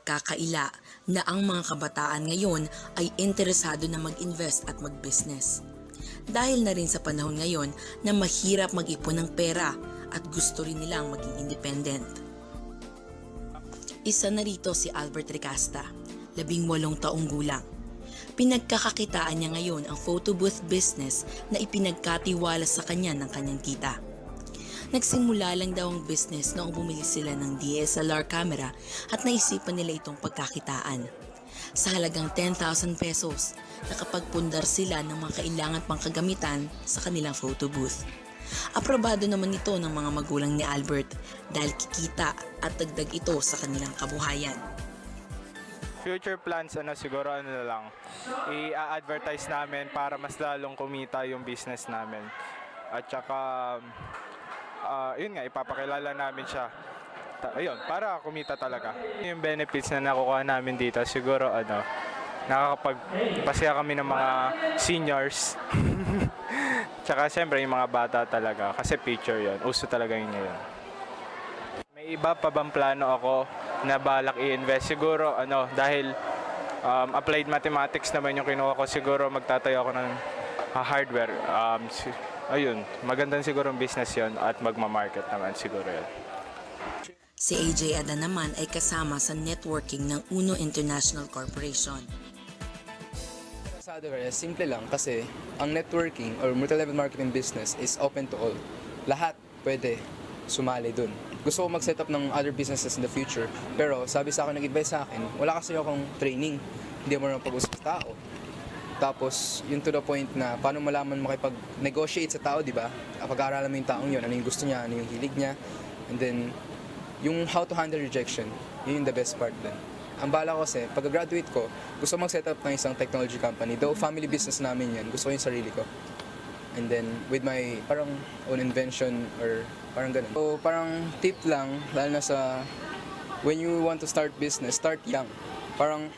pagkakaila na ang mga kabataan ngayon ay interesado na mag-invest at mag-business. Dahil na rin sa panahon ngayon na mahirap mag-ipon ng pera at gusto rin nilang maging independent. Isa na rito si Albert Recasta, 18 taong gulang. Pinagkakakitaan niya ngayon ang photo booth business na ipinagkatiwala sa kanya ng kanyang tita. Nagsimula lang daw ang business noong bumili sila ng DSLR camera at naisipan nila itong pagkakitaan. Sa halagang 10,000 pesos, nakapagpundar sila ng mga kailangan pang kagamitan sa kanilang photo booth. Aprobado naman ito ng mga magulang ni Albert dahil kikita at dagdag ito sa kanilang kabuhayan. Future plans, siguro na lang, i-advertise namin para mas lalong kumita yung business namin. At saka, yun nga, ipapakilala namin siya. Ayun, para kumita talaga. Yung benefits na nakukuha namin dito, siguro, nakakapagpasaya kami ng mga seniors. Tsaka, siyempre, yung mga bata talaga. Kasi picture yun. Uso talaga yun ngayon. May iba pa bang plano ako na balak i-invest? Siguro, dahil applied mathematics naman yung kinuha ko, siguro magtatayo ako ng hardware. Ayun, magandang siguro business yon at magma-market naman siguro yun. Si AJ Adan naman ay kasama sa networking ng Uno International Corporation. Sa other, simple lang kasi ang networking or multi-level marketing business is open to all. Lahat pwede sumali dun. Gusto ko mag-set up ng other businesses in the future, pero sabi sa akin, nag-advise sa akin, wala kasi akong training, hindi mo marunong pag-usap sa tao. Tapos, yun to the point na paano malaman makipag-negotiate sa tao, di ba? Pag-aaralan mo yung taong yun, ano yung gusto niya, ano yung hilig niya, and then, yung how to handle rejection, yun yung the best part dun. Ang bala ko kasi, pag-graduate ko, gusto mag-set up ng isang technology company. Though family business namin yan, gusto ko yung sarili ko. And then, with my parang own invention or parang ganun. So, parang tip lang, lalo na sa when you want to start business, start young. Parang,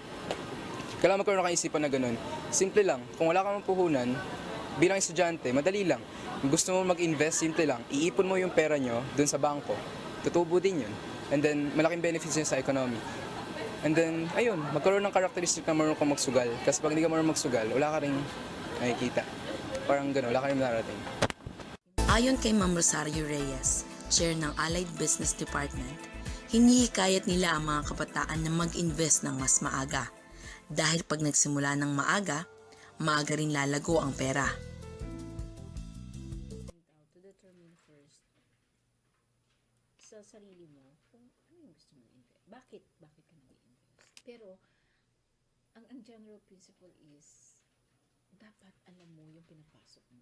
kailangan magkaroon ng kaisipan na ganun. Simple lang, kung wala kang puhunan, bilang estudyante, madali lang. Kung gusto mo mag-invest, simple lang. Iipon mo yung pera nyo dun sa bangko. Tutubo din yun. And then, malaking benefits yun sa economy. And then, ayun, magkaroon ng characteristic na marunong kang magsugal. Kasi pag hindi ka marunong magsugal, wala ka rin nakikita. Parang gano'n, wala ka rin narating. Ayon kay Ma'am Rosario Reyes, Chair ng Allied Business Department, hinihikayat nila ang mga kabataan na mag-invest ng mas maaga. Dahil pag nagsimula ng maaga, maaga rin lalago ang pera. To determine first sa sarili mo kung ano yung gusto mo i-invest. Bakit ka nag-i-invest? Pero, ang general principle is, dapat alam mo yung pinapasok mo.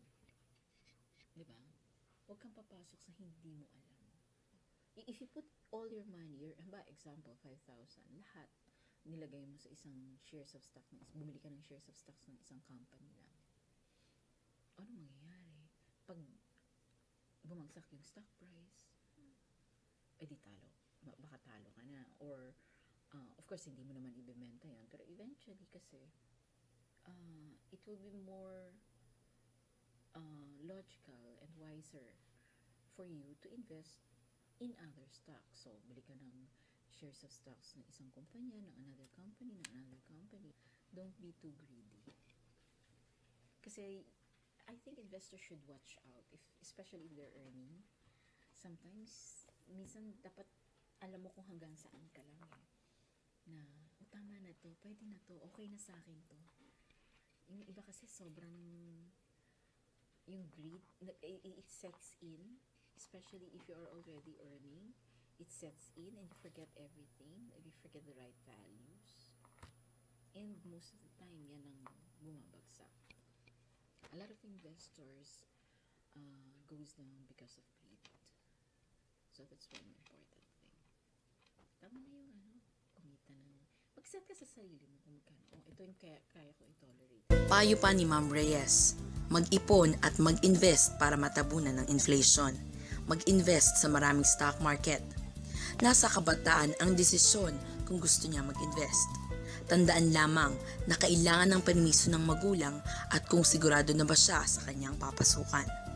Diba? Huwag kang papasok sa hindi mo alam. If you put all your money, example, 5,000, lahat, nilagay mo sa isang shares of stock, bumili ka ng shares of stocks ng isang company lang. Ano mangyayari? Pag bumagsak yung stock price, edi talo. Baka talo ka na. Or, of course, hindi mo naman ibebenta yan. Pero eventually, kasi, it will be more logical and wiser for you to invest in other stocks. So, bili ka ng shares of stocks ng isang kumpanya, ng another company. Don't be too greedy. Kasi, I think investors should watch out, especially if they're earning. Sometimes, minsan dapat alam mo kung hanggang saan ka lang na, tama na to, pwede na to, okay na sa akin to. Yung iba kasi sobrang, yung greed, it sets in, especially if you are already earning, it sets in and you forget everything, you forget the right values. And most of the time, yan ang bumabagsak. A lot of investors goes down because of greed. So that's one important thing. Tama na yung kumita ng, mag-set ka sa sarili mo kung magkano. Ito yung kaya ko i-tolerate. Payo pa ni Ma'am Reyes, mag-ipon at mag-invest para matabunan ng inflation. Mag-invest sa maraming stock market. Nasa kabataan ang desisyon kung gusto niya mag-invest. Tandaan lamang na kailangan ng permiso ng magulang at kung sigurado na ba siya sa kanyang papasukan.